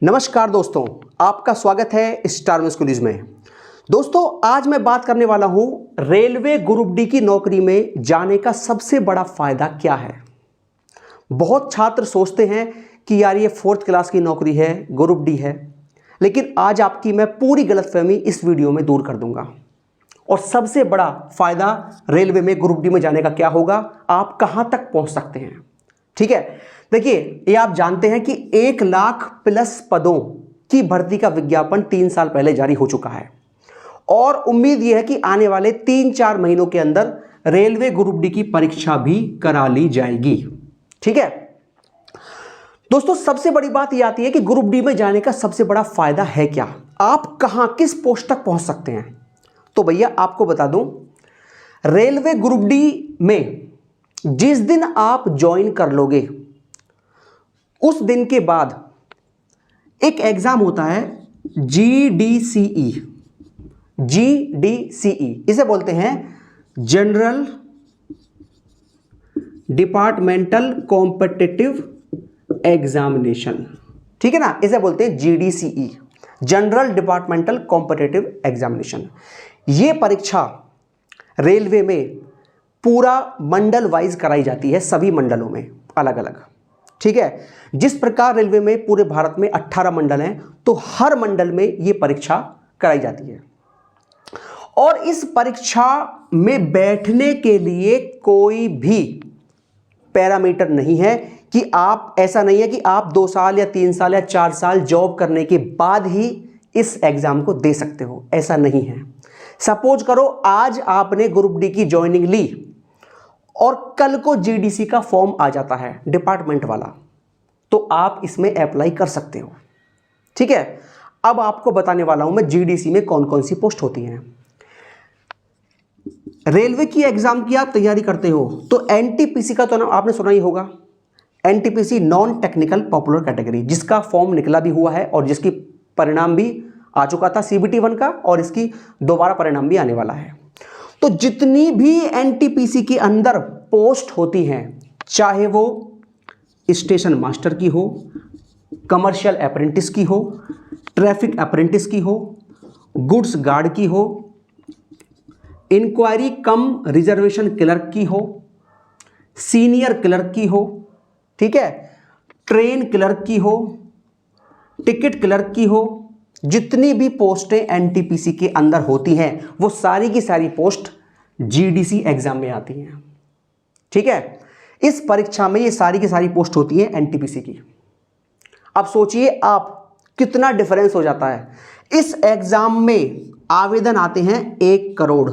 नमस्कार दोस्तों, आपका स्वागत है स्टार म्यूजिक न्यूज में। दोस्तों, आज मैं बात करने वाला हूं रेलवे ग्रुप डी की नौकरी में जाने का सबसे बड़ा फायदा क्या है। बहुत छात्र सोचते हैं कि यार ये 4th क्लास की नौकरी है, ग्रुप डी है, लेकिन आज आपकी मैं पूरी गलतफहमी इस वीडियो में दूर कर दूंगा। और सबसे बड़ा फायदा रेलवे में ग्रुप डी में जाने का क्या होगा, आप कहां तक पहुंच सकते हैं। ठीक है, देखिए, ये आप जानते हैं कि 1 लाख प्लस पदों की भर्ती का विज्ञापन 3 साल पहले जारी हो चुका है और उम्मीद यह है कि आने वाले 3-4 महीनों के अंदर रेलवे ग्रुप डी की परीक्षा भी करा ली जाएगी। ठीक है दोस्तों, सबसे बड़ी बात यह आती है कि ग्रुप डी में जाने का सबसे बड़ा फायदा है क्या, आप कहां किस पोस्ट तक पहुंच सकते हैं। तो भैया आपको बता दूं, रेलवे ग्रुप डी में जिस दिन आप ज्वाइन कर लोगे उस दिन के बाद एक एग्जाम होता है GDCE। इसे बोलते हैं जनरल डिपार्टमेंटल कॉम्पिटिटिव एग्जामिनेशन। ठीक है ना, इसे बोलते हैं GDCE, general departmental competitive examination. ये परीक्षा रेलवे में पूरा मंडल वाइज कराई जाती है, सभी मंडलों में अलग अलग। ठीक है, जिस प्रकार रेलवे में पूरे भारत में 18 मंडल हैं, तो हर मंडल में ये परीक्षा कराई जाती है। और इस परीक्षा में बैठने के लिए कोई भी पैरामीटर नहीं है कि आप, ऐसा नहीं है कि आप 2 साल या 3 साल या 4 साल जॉब करने के बाद ही इस एग्जाम को दे सकते हो, ऐसा नहीं है। सपोज करो आज आपने ग्रुप डी की ज्वाइनिंग ली और कल को GDC का फॉर्म आ जाता है डिपार्टमेंट वाला, तो आप इसमें अप्लाई कर सकते हो। ठीक है, अब आपको बताने वाला हूं मैं GDC में कौन कौन सी पोस्ट होती हैं। रेलवे की एग्जाम की आप तैयारी करते हो तो NTPC का तो नाम आपने सुना ही होगा। NTPC non technical popular category, जिसका फॉर्म निकला भी हुआ है और जिसकी परिणाम भी आ चुका था CBT 1 का, और इसकी दोबारा परिणाम भी आने वाला है। तो जितनी भी NTPC के अंदर पोस्ट होती हैं, चाहे वो स्टेशन मास्टर की हो, कमर्शियल अप्रेंटिस की हो, ट्रैफिक अप्रेंटिस की हो, गुड्स गार्ड की हो, इंक्वायरी कम रिजर्वेशन क्लर्क की हो, सीनियर क्लर्क की हो, ठीक है, ट्रेन क्लर्क की हो, टिकट क्लर्क की हो, जितनी भी पोस्टें NTPC के अंदर होती हैं वो सारी की सारी पोस्ट GDC एग्जाम में आती हैं। ठीक है, इस परीक्षा में ये सारी की सारी पोस्ट होती हैं NTPC की। अब सोचिए आप कितना डिफरेंस हो जाता है। इस एग्जाम में आवेदन आते हैं 1 करोड़।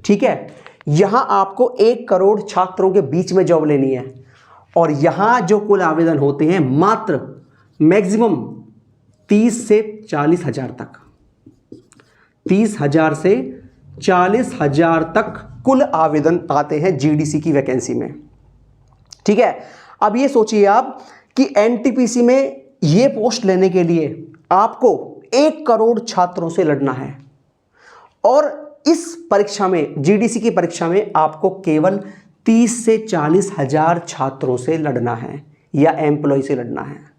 ठीक है, यहां आपको 1 करोड़ छात्रों के बीच में जॉब लेनी है, और यहां जो कुल आवेदन होते हैं मात्र मैक्सिमम 30 से 40 हजार तक, 30 हजार से 40 हजार तक कुल आवेदन आते हैं GDC की वैकेंसी में। ठीक है, अब ये सोचिए आप कि NTPC में ये पोस्ट लेने के लिए आपको 1 करोड़ छात्रों से लड़ना है, और इस परीक्षा में, GDC की परीक्षा में आपको केवल 30 से 40 हजार छात्रों से लड़ना है या एम्प्लॉय से लड़ना है।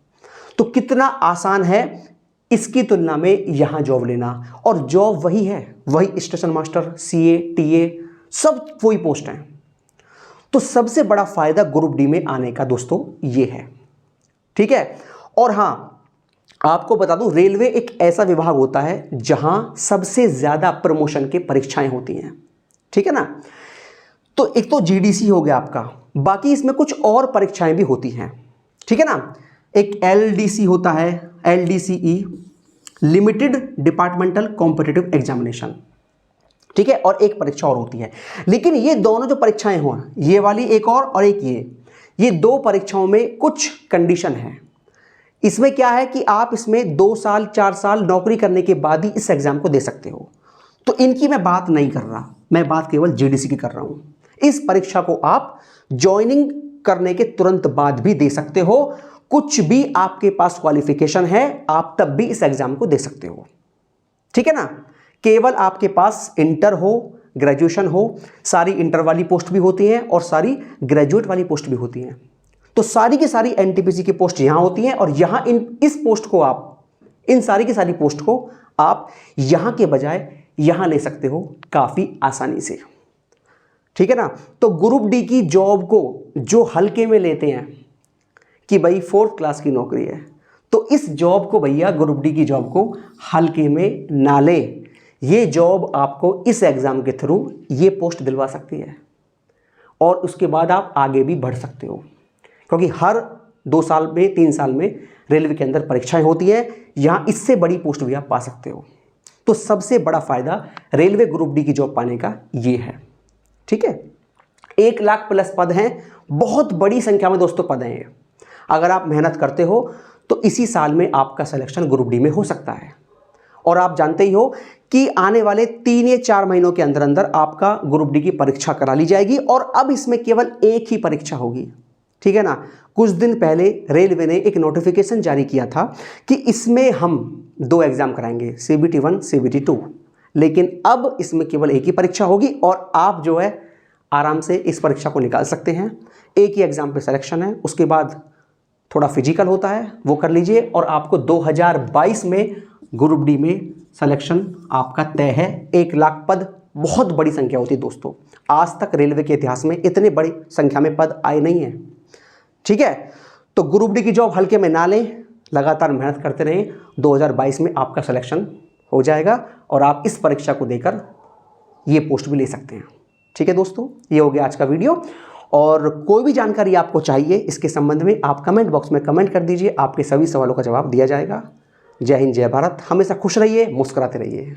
तो कितना आसान है इसकी तुलना में यहां जॉब लेना, और जॉब वही है, वही स्टेशन मास्टर, CA, TA, सब वही पोस्ट हैं। तो सबसे बड़ा फायदा ग्रुप डी में आने का दोस्तों ये है। ठीक है, और हां, आपको बता दूं, रेलवे एक ऐसा विभाग होता है जहां सबसे ज्यादा प्रमोशन की परीक्षाएं होती हैं। ठीक है ना, तो एक तो GDC हो गया आपका, बाकी इसमें कुछ और परीक्षाएं भी होती हैं। ठीक है ना, एक LDC होता है, LDCE, limited departmental competitive examination. ठीक है, और एक परीक्षा और होती है। लेकिन ये दोनों जो परीक्षाएं हुआ, ये वाली एक और एक ये 2 परीक्षाओं में कुछ कंडीशन है। इसमें क्या है कि आप इसमें 2 साल 4 साल नौकरी करने के बाद ही इस एग्जाम को दे सकते हो। तो इनकी मैं बात नहीं कर रहा, मैं बात केवल GDC की कर रहा हूं। इस परीक्षा को आप ज्वाइनिंग करने के तुरंत बाद भी दे सकते हो, कुछ भी आपके पास क्वालिफिकेशन है आप तब भी इस एग्जाम को दे सकते हो। ठीक है ना, केवल आपके पास इंटर हो, ग्रेजुएशन हो, सारी इंटर वाली पोस्ट भी होती हैं और सारी ग्रेजुएट वाली पोस्ट भी होती हैं। तो सारी की सारी एनटीपीसी की पोस्ट यहाँ होती हैं और यहाँ इस पोस्ट को आप, इन सारी की सारी पोस्ट को आप यहाँ के बजाय यहाँ ले सकते हो काफ़ी आसानी से, ठीक है ना। तो ग्रुप डी की जॉब को जो हल्के में लेते हैं कि भाई 4th क्लास की नौकरी है, तो इस जॉब को भैया, ग्रुप डी की जॉब को हल्के में ना लें। ये जॉब आपको इस एग्ज़ाम के थ्रू ये पोस्ट दिलवा सकती है और उसके बाद आप आगे भी बढ़ सकते हो, क्योंकि हर 2 साल में 3 साल में रेलवे के अंदर परीक्षाएं होती हैं। यहाँ इससे बड़ी पोस्ट भी आप पा सकते हो। तो सबसे बड़ा फ़ायदा रेलवे ग्रुप डी की जॉब पाने का ये है, ठीक है। 1 लाख प्लस पद हैं, बहुत बड़ी संख्या में दोस्तों पद हैं। अगर आप मेहनत करते हो तो इसी साल में आपका सिलेक्शन ग्रुप डी में हो सकता है। और आप जानते ही हो कि आने वाले 3 या 4 महीनों के अंदर अंदर आपका ग्रुप डी की परीक्षा करा ली जाएगी और अब इसमें केवल एक ही परीक्षा होगी, ठीक है ना। कुछ दिन पहले रेलवे ने एक नोटिफिकेशन जारी किया था कि इसमें हम 2 एग्ज़ाम कराएंगे, CBT 1 CBT 2, लेकिन अब इसमें केवल एक ही परीक्षा होगी और आप जो है आराम से इस परीक्षा को निकाल सकते हैं। एक ही एग्ज़ाम पे सिलेक्शन है, उसके बाद थोड़ा फिजिकल होता है, वो कर लीजिए और आपको 2022 में ग्रुप डी में सिलेक्शन आपका तय है। 1 लाख पद बहुत बड़ी संख्या होती है दोस्तों, आज तक रेलवे के इतिहास में इतने बड़ी संख्या में पद आए नहीं हैं, ठीक है। तो ग्रुप डी की जॉब हल्के में ना लें, लगातार मेहनत करते रहें, 2022 में आपका सिलेक्शन हो जाएगा और आप इस परीक्षा को देकर ये पोस्ट भी ले सकते हैं, ठीक है दोस्तों। ये हो गया आज का वीडियो और कोई भी जानकारी आपको चाहिए इसके संबंध में आप कमेंट बॉक्स में कमेंट कर दीजिए, आपके सभी सवालों का जवाब दिया जाएगा। जय हिंद, जय भारत। हमेशा खुश रहिए, मुस्कुराते रहिए।